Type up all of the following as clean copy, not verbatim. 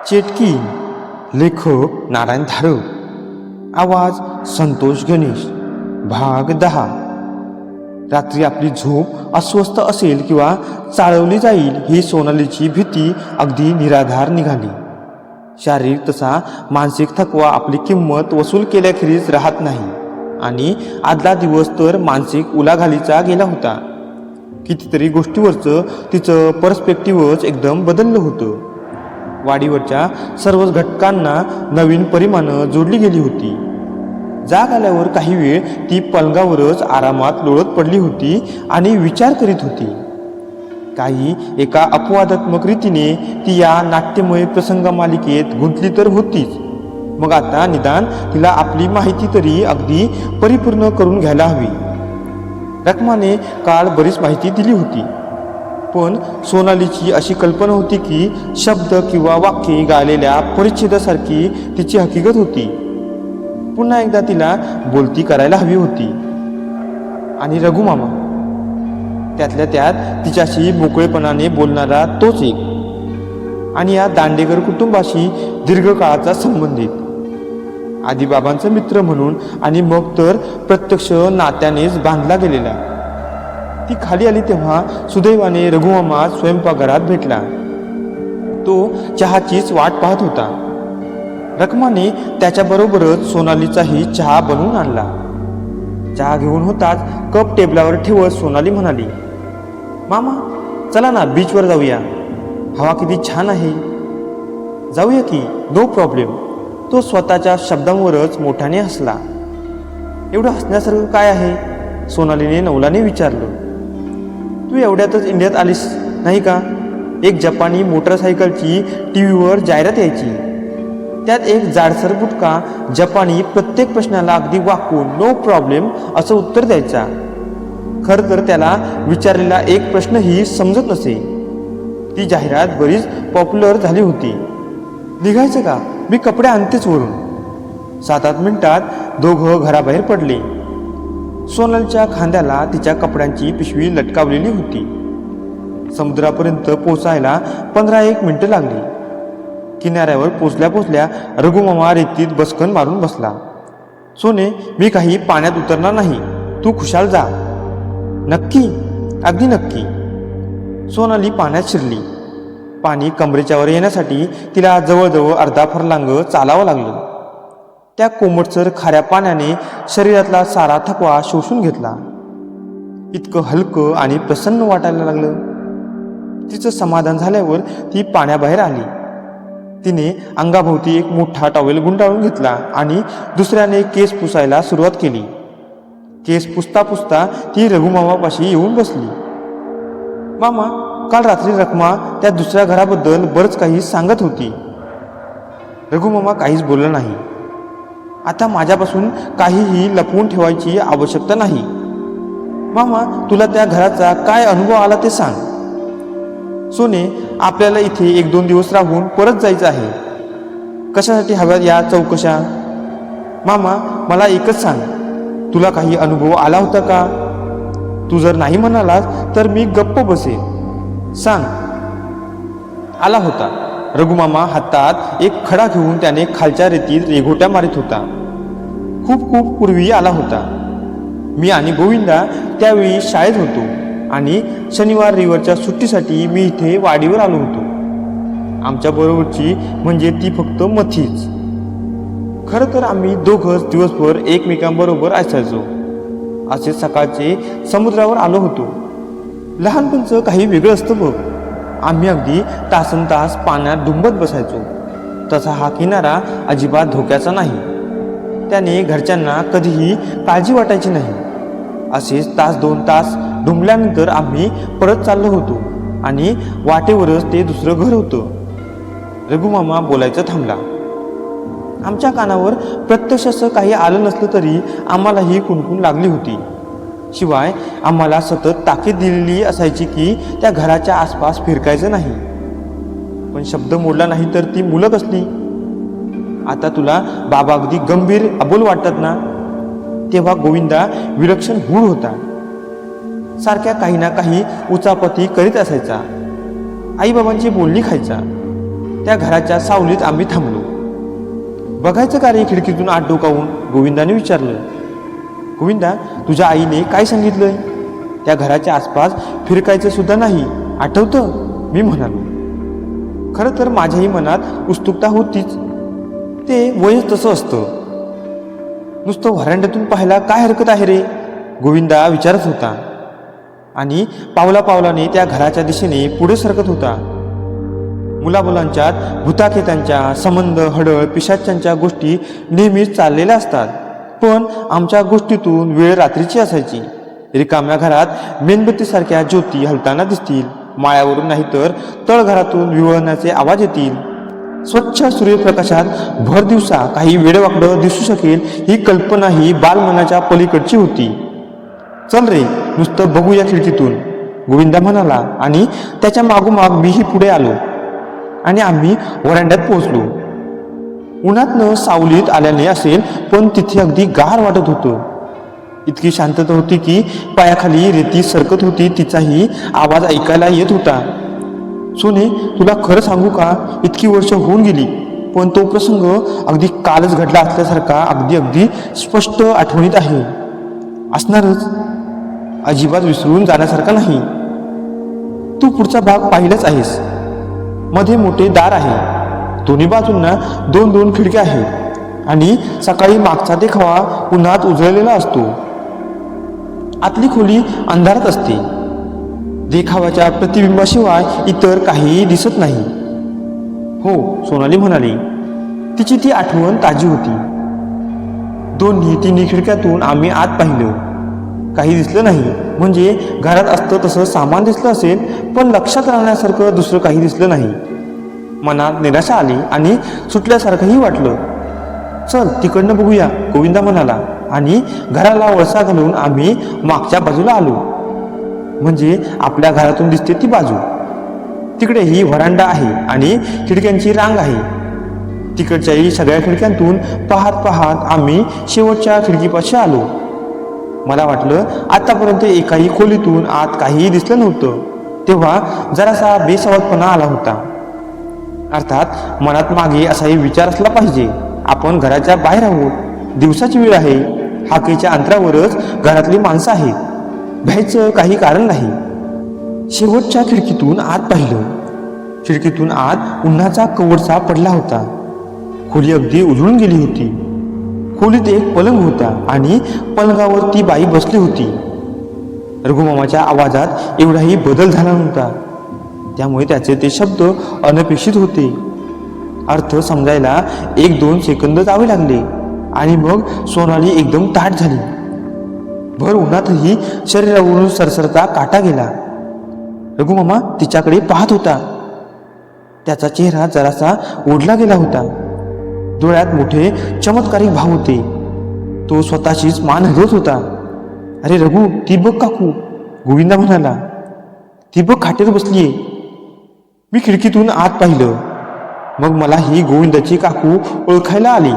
चेटकी. लेखक नारायण धारप. आवाज संतोष गणेश. भाग 10. रात्री आपली झोप अस्वस्थ असेल किंवा चाळवली जाईल ही सोनालीची भीती अगदी निराधार निघाली. शारीरिक तसा मानसिक थकवा आपली किंमत वसूल केल्याखेरीज राहत नाही आणि आदला दिवस तर मानसिक उलाघालीचा गेला होता. कितीतरी गोष्टीवरचं तिचं पर्स्पेक्टिव्हच एकदम बदललं होतं. वाडीवरच्या सर्वच घटकांना नवीन परिमाणं जोडली गेली होती. जाग आल्यावर काही वेळ ती पलंगावरच आरामात लोळत पडली होती आणि विचार करीत होती. काही एका अपवादात्मक रीतीने ती या नाट्यमय प्रसंग मालिकेत गुंतली तर होतीच. मग आता निदान तिला आपली माहिती तरी अगदी परिपूर्ण करून घ्यायला हवी. रखमाने काल बरीच माहिती दिली होती, पण सोनालीची अशी कल्पना होती की शब्द किंवा वाक्ये गायलेल्या परिच्छेदासारखी तिची हकीकत होती. पुन्हा एकदा तिला बोलती करायला हवी होती. आणि रघुमामा, त्यातल्या त्यात तिच्याशी मोकळेपणाने बोलणारा तोच एक, आणि या दांडेकर कुटुंबाशी दीर्घकाळाचा संबंधित, आधी बाबांचा मित्र म्हणून आणि मग तर प्रत्यक्ष नात्यानेच बांधला गेलेला. ती खाली आली तेव्हा सुदैवाने रघुमामा स्वयंपाकघरात भेटला. तो चहाचीच वाट पाहत होता. रखमाने त्याच्याबरोबरच सोनालीचाही चहा बनवून आणला. चहा घेऊन होताच कप टेबलावर ठेवत सोनाली म्हणाली, मामा चला ना, बीचवर जाऊया. हवा किती छान आहे. जाऊया की, नो प्रॉब्लेम. तो स्वतःच्या शब्दांवरच मोठ्याने हसला. एवढं हसण्यासारखं काय आहे? सोनालीने नवलाने विचारलं. तू एवढ्यातच इंडियात आलीस नाही का? एक जपानी मोटरसायकलची टीव्हीवर जाहिरात यायची. त्यात एक जाडसर बुटका जपानी प्रत्येक प्रश्नाला अगदी वाकून नो प्रॉब्लेम असं उत्तर द्यायचा. खरं तर त्याला विचारलेला एक प्रश्नही समजत नसे. ती जाहिरात बरीच पॉप्युलर झाली होती. निघायचं का? मी कपडे आणतेच वरून. 7-8 मिनिटात दोघं घराबाहेर पडले. सोनालच्या खांद्याला तिच्या कपड्यांची पिशवी लटकावलेली होती. समुद्रापर्यंत पोचायला 15-1 मिनिटं लागली. किनाऱ्यावर पोचल्या रघुमामा रेतीत बसकन मारून बसला. सोने, मी काही पाण्यात उतरणार नाही, तू खुशाल जा. नक्की? अगदी नक्की. सोनाली पाण्यात शिरली. पाणी कमरेच्यावर येण्यासाठी तिला जवळजवळ अर्धा फरलांग चालावं लागलं. त्या कोमटसर खाऱ्या पाण्याने शरीरातला सारा थकवा शोषून घेतला. इतकं हलकं आणि प्रसन्न वाटायला लागलं. तिचं समाधान झाल्यावर ती पाण्याबाहेर आली. तिने अंगाभोवती एक मोठा टॉवेल गुंडाळून घेतला आणि दुसऱ्याने केस पुसायला सुरुवात केली. केस पुसता पुसता ती रघुमामापाशी येऊन बसली. मामा, काल रात्री रखमा त्या दुसऱ्या घराबद्दल बरंच काही सांगत होती. रघुमामा काहीच बोलला नाही. आता माझ्यापासून काहीही लपवून ठेवायची आवश्यकता नाही. मामा, तुला त्या घराचा काय अनुभव आला ते सांग. सोने, आपल्याला इथे 1-2 दिवस राहून परत जायचं आहे. कशासाठी हव्यात या चौकशा? मामा, मला एकच सांग, तुला काही अनुभव आला होता का? तू जर नाही म्हणालास तर मी गप्प बसेन. सांग. आला होता. रघुमामा हातात एक खडा घेऊन त्याने खालच्या रेतीत रेघोट्या मारित होता. खूप पूर्वी आला होता. मी आणि गोविंदा त्यावेळी शाळेत होतो आणि शनिवार रविवारच्या सुट्टीसाठी मी इथे वाडीवर आलो होतो. आमच्याबरोबरची म्हणजे ती फक्त मथीच. खरं तर आम्ही दोघंच दिवसभर एकमेकांबरोबर असायचो. असे सकाळचे समुद्रावर आलो होतो. लहानपणचं काही वेगळं असतं बघ. आम्ही अगदी तासनतास पाण्यात डुंबत बसायचो. तसा हा किनारा अजिबात धोक्याचा नाही. त्याने घरच्यांना कधीही काळजी वाटायची नाही. असेच 1-2 तास डुंबल्यानंतर आम्ही परत चाललो होतो आणि वाटेवरच ते दुसरं घर होतं. रघुमामा बोलायचं थांबला. आमच्या कानावर प्रत्यक्ष असं काही आलं नसलं तरी आम्हालाही कुणकुण लागली होती. शिवाय आम्हाला सतत ताकीद दिलेली असायची की त्या घराच्या आसपास फिरकायचं नाही. पण शब्द मोडला नाही तर ती मुलं कसली? आता तुला बाबा अगदी गंभीर अबोल वाटतात ना? तेव्हा गोविंदा विलक्षण हूड होता. सारख्या काही ना काही उचापती करीत असायचा. आईबाबांची बोलणी खायचा. त्या घराच्या सावलीत आम्ही थांबलो. बघायचं का रे खिडकीतून आत डोकावून, गोविंदाने विचारलं. गोविंदा, तुझ्या आईने काय सांगितलंय? त्या घराच्या आसपास फिरकायचं सुद्धा नाही, आठवतं? मी म्हणालो. खरं तर माझ्याही मनात उत्सुकता होतीच. ते वयच तसं असतं. नुसतं व्हरांड्यातून पाहायला काय हरकत आहे रे, गोविंदा विचारत होता. आणि पावलापावलाने त्या घराच्या दिशेने पुढे सरकत होता. मुलामुलांच्यात भूताखेतांच्या संबंध, हडळ, पिशाच्यांच्या गोष्टी नेहमीच चाललेल्या असतात. पण आमच्या गोष्टीतून वेळ रात्रीची असायची. रिकाम्या घरात मेणबत्तीसारख्या ज्योती हलताना दिसतील, माळ्यावरून नाही तर तळघरातून विवळण्याचे आवाज येतील. स्वच्छ सूर्यप्रकाशात भर दिवसा काही वेडवाकडं दिसू शकेल ही कल्पनाही बालमनाच्या पलीकडची होती. चल रे, नुसतं बघूया खिडकीतून, गोविंदा म्हणाला. आणि त्याच्या मागोमाग मीही पुढे आलो आणि आम्ही व्हरांड्यात पोहोचलो. उन्हातनं सावलीत आल्याने असेल, पण तिथे अगदी गार वाटत होतं. इतकी शांतता होती की पायाखाली रेती सरकत होती, तिचाही आवाज ऐकायला येत होता. सोने, तुला खरं सांगू का, इतकी वर्ष होऊन गेली, पण तो प्रसंग अगदी कालच घडला असल्यासारखा अगदी स्पष्ट आठवणीत आहे. असणारच, अजिबात विसरून जाण्यासारखा नाही. तू पुढचा भाग पाहिलाच आहेस. मध्ये मोठे दार आहे, दोन्ही बाजूंना 2-2 खिडक्या आहेत आणि सकाळी मागचा देखावा उन्हात उजळलेला असतो. आतली खोली अंधारात असते. देखावाच्या प्रतिबिंबाशिवाय इतर काहीही दिसत नाही. हो, सोनाली म्हणाली. तिची ती आठवण ताजी होती. तिन्ही खिडक्यातून आम्ही आत पाहिलं. काही दिसलं नाही. म्हणजे घरात असतं तसं सामान दिसलं असेल, पण लक्षात राहण्यासारखं दुसरं काही दिसलं नाही. मनात निराशा आली आणि सुटल्यासारखंही वाटलं. चल तिकडनं बघूया, गोविंदा म्हणाला. आणि घराला वळसा घालून आम्ही मागच्या बाजूला आलो. म्हणजे आपल्या घरातून दिसते ती बाजू. तिकडेही व्हरांडा आहे आणि खिडक्यांची रांग आहे. तिकडच्याही सगळ्या खिडक्यांतून पाहत पाहत आम्ही शेवटच्या खिडकीपाशी आलो. मला वाटलं आतापर्यंत एकाही खोलीतून आत काहीही दिसलं नव्हतं. तेव्हा जरासा बेसावधपणा आला होता. अर्थात मनात मागे असाही विचार असला पाहिजे, आपण घराच्या बाहेर आहोत, दिवसाची वेळ आहे, हाकेच्या अंतरावरच घरातली माणसं आहेत, भ्यायचं काही कारण नाही. शेवटच्या खिडकीतून आत पाहिलं. खिडकीतून आत उन्हाचा कवडसा पडला होता. खोली अगदी उजळून गेली होती. खोलीत एक पलंग होता आणि पलंगावर ती बाई बसली होती. रघुमामाच्या आवाजात एवढाही बदल झाला नव्हता, त्यामुळे त्याचे ते शब्द अनपेक्षित होते. अर्थ समजायला 1-2 सेकंद जावे लागले आणि मग सोनाली एकदम ताठ झाली. भर उन्हातही शरीरावरून सरसरता काटा गेला. रघुमामा तिच्याकडे पाहत होता. त्याचा चेहरा जरासा ओढला गेला होता. डोळ्यात मोठे चमत्कारिक भाव होते. तो स्वतःचीच मान हलवत होता. अरे रघु, ती बघ काकू, गोविंदा म्हणाला. ती बघ खाटेवर बसलीये. मी खिडकीतून आत पाहिलं. मग मला ही गोविंदाची काकू ओळखायला आली.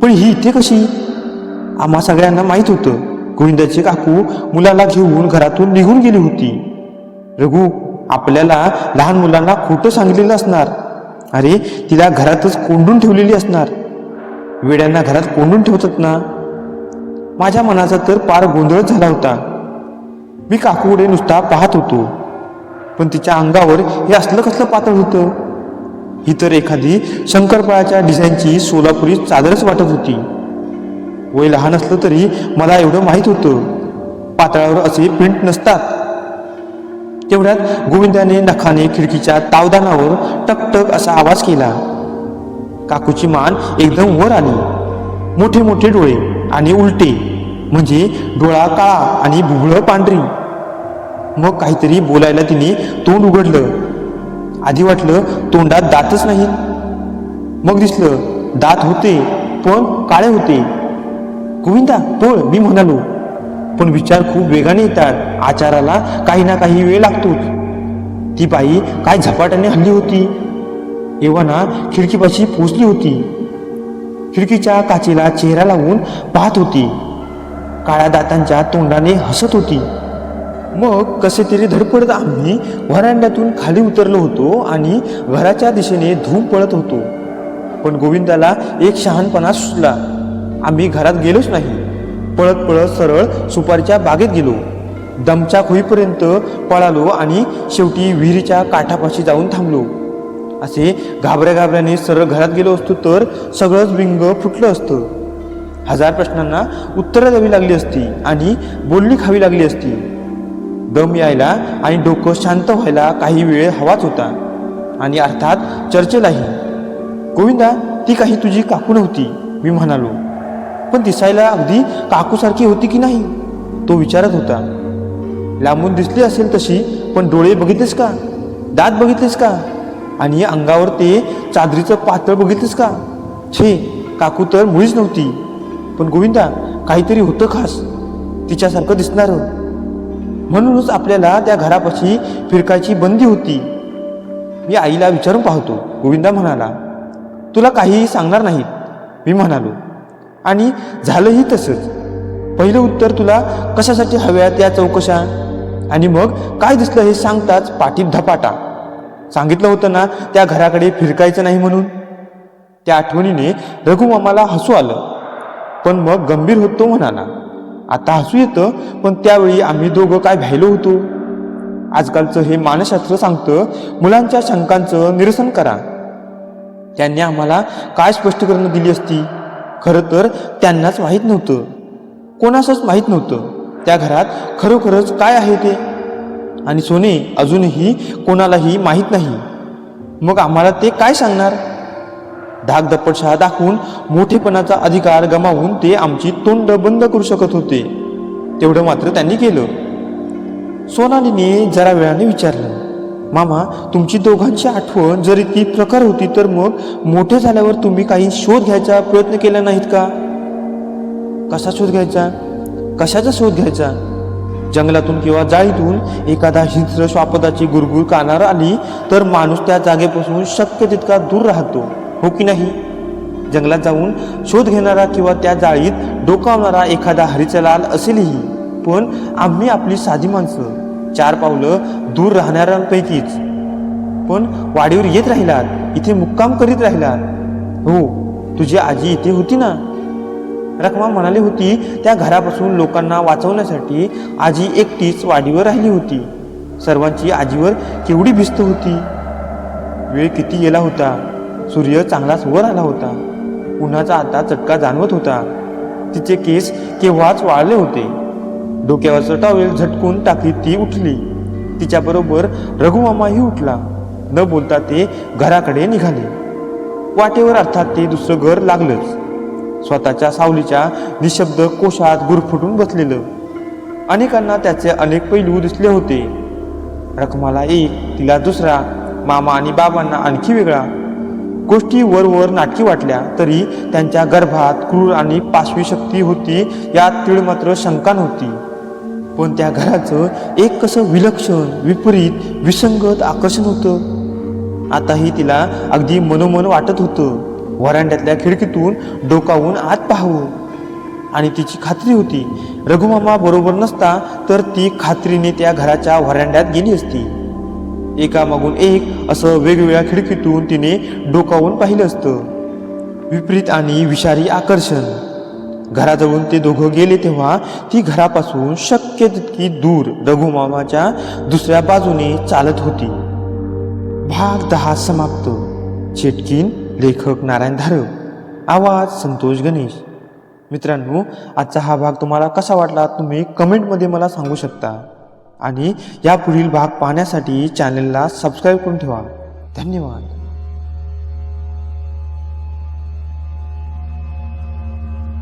पण ही इथे कशी? आम्हा सगळ्यांना माहीत होतं गोविंदाची काकू मुलाला घेऊन घरातून निघून गेली होती. रघु, आपल्याला लहान मुलांना खोटं सांगितलेलं असणार. अरे, तिला घरातच कोंडून ठेवलेली असणार. वेड्यांना घरात कोंडून ठेवतात ना. माझ्या मनाचा तर पार गोंधळच झाला होता. मी काकूकडे नुसता पाहत होतो, पण तिच्या अंगावर हे असलं कसलं पातळ होतं. ही तर एखादी शंकरपाळ्याच्या डिझाईनची सोलापुरी चादरच वाटत होती. वय लहान असलं तरी मला एवढं माहीत होतं, पातळावर असे प्रिंट नसतात. तेवढ्यात गोविंदाने नखाने खिडकीच्या तावदानावर टकटक असा आवाज केला. काकूची मान एकदम वर आली. मोठे मोठे डोळे आणि उलटे, म्हणजे डोळा काळा आणि बुबुळ पांढरी. मग काहीतरी बोलायला तिने तोंड उघडलं. आधी वाटलं तोंडात दातच नाहीत. मग दिसलं दात होते, पण काळे होते. गोविंदा पळ, मी म्हणालो. पण विचार खूप वेगाने येतात. आचाराला काही ना काही वेळ लागतोच. ती बाई काय झपाट्याने हल्ली होती. एव्हाना खिडकीपाशी पोचली होती. खिडकीच्या काचेला चेहरा लावून पाहत होती. काळ्या दातांच्या तोंडाने हसत होती. मग कसे तरी धडपडत आम्ही व्हरांड्यातून खाली उतरलो होतो आणि घराच्या दिशेने धूम पळत होतो. पण गोविंदाला एक शहाणपणा सुचला. आम्ही घरात गेलोच नाही. पळत पळत सरळ सुपारीच्या बागेत गेलो. दमचाक होईपर्यंत पळालो आणि शेवटी विहिरीच्या काठापाशी जाऊन थांबलो. असे घाबऱ्याने सरळ घरात गेलो असतो तर सगळंच बिंग फुटलं असतं. हजार प्रश्नांना उत्तरं द्यावी लागली असती आणि बोलणी खावी लागली असती. दम यायला आणि डोकं शांत व्हायला काही वेळ हवाच होता आणि अर्थात चर्चेलाही. गोविंदा, ती काही तुझी काकू नव्हती, मी म्हणालो. पण दिसायला अगदी काकूसारखी होती की नाही, तो विचारत होता. लांबून दिसली असेल तशी, पण डोळे बघितलेस का? दात बघितलेस का? आणि अंगावर ते चादरीचं पातळ बघितलेस का? छे, काकू तर मुळीच नव्हती. पण गोविंदा, काहीतरी होतं खास, तिच्यासारखं दिसणारं. म्हणूनच आपल्याला त्या घरापाशी फिरकायची बंदी होती. मी आईला विचारून पाहतो, गोविंदा म्हणाला. तुला काहीही सांगणार नाहीत, मी म्हणालो. आणि झालंही तसंच. पहिलं उत्तर तुला कशासाठी हव्या त्या चौकशा, आणि मग काय दिसलं हे सांगताच पाठीत धपाटा. सांगितलं होतं ना त्या घराकडे फिरकायचं नाही म्हणून. त्या आठवणीने रघुमामाला हसू आलं. पण मग गंभीर होत तो म्हणाला. आता हसू येतं, पण त्यावेळी आम्ही दोघं काय भ्यायलो होतो. आजकालचं हे मानसशास्त्र सांगतं, मुलांच्या शंकांचं निरसन करा. त्यांनी आम्हाला काय स्पष्टीकरण दिली असती? खरं तर त्यांनाच माहीत नव्हतं, कोणासच माहीत नव्हतं त्या घरात खरोखरच काय आहे ते. आणि सोने अजूनही कोणालाही माहीत नाही. मग आम्हाला ते काय सांगणार? धाकधपटशा दाखवून मोठेपणाचा अधिकार गमावून ते आमची तोंड बंद करू शकत होते. तेवढं मात्र त्यांनी केलं. सोनालीने जरा वेळाने विचारलं, मामा, तुमची दोघांची आठवण जर इतकी प्रखर होती तर मग मोठे झाल्यावर तुम्ही काही शोध घ्यायचा प्रयत्न केला नाहीत का? कसा शोध घ्यायचा? कशाचा शोध घ्यायचा? जंगलातून किंवा जाळीतून एखादा हिंस्र श्वापदाची गुरगुर कानावर आली तर माणूस त्या जागेपासून शक्य तितका दूर राहतो, हो की नाही? जंगलात जाऊन शोध घेणारा किंवा त्या जाळीत डोकावणारा एखादा हरिचलाल असेलही, पण आम्ही आपली साधी माणसं 4 पावलं दूर राहणाऱ्यांपैकीच. पण वाडीवर येत राहिलात, इथे मुक्काम करीत राहिलात. हो, तुझी आजी इथे होती ना? रखमा म्हणाली होती, त्या घरापासून लोकांना वाचवण्यासाठी आजी एकटीच वाडीवर राहिली होती. सर्वांची आजीवर केवढी भिस्त होती. वेळ किती गेला होता. सूर्य चांगलाच वर आला होता. उन्हाचा आता चटका जाणवत होता. तिचे केस केव्हाच वाळले होते. डोक्यावरचं टॉवेल झटकून टाकीत ती उठली. तिच्याबरोबर रघुमामाही उठला. न बोलता ते घराकडे निघाले. वाटेवर अर्थात ते दुसरं घर लागलंच. स्वतःच्या सावलीच्या निशब्द कोशात गुरफुटून बसलेलं. अनेकांना त्याचे अनेक पैलू दिसले होते. रखमाला एक, तिला दुसरा, मामा आणि बाबांना आणखी वेगळा. गोष्टी वर नाटकी वाटल्या तरी त्यांच्या गर्भात क्रूर आणि पाशवी शक्ती होती यात तीळ मात्र शंका नव्हती. पण त्या घराचं एक कसं विलक्षण, विपरीत, विसंगत आकर्षण होतं. आताही तिला अगदी मनोमन वाटत होतं व्हरांड्यातल्या खिडकीतून डोकावून आत पाहावं. आणि तिची खात्री होती, रघुमामा बरोबर नसता तर ती खात्रीने त्या घराच्या व्हरांड्यात गेली असती. एकामागून एक असं वेगवेगळ्या खिडकीतून तिने डोकावून पाहिलं असतं. विपरीत आणि विषारी आकर्षण. घराजवळून ते दोघं गेले तेव्हा ती घरापासून शक्य तितकी दूर रघुमामाच्या दुसऱ्या बाजूने चालत होती. भाग 10 समाप्त. चेटकीन लेखक नारायण धारव, आवाज संतोष गणेश. मित्रांनो, आजचा हा भाग तुम्हाला कसा वाटला तुम्ही कमेंटमध्ये मला सांगू शकता. आणि या पुढील भाग पाहण्यासाठी चॅनलला सबस्क्राईब करून ठेवा. धन्यवाद.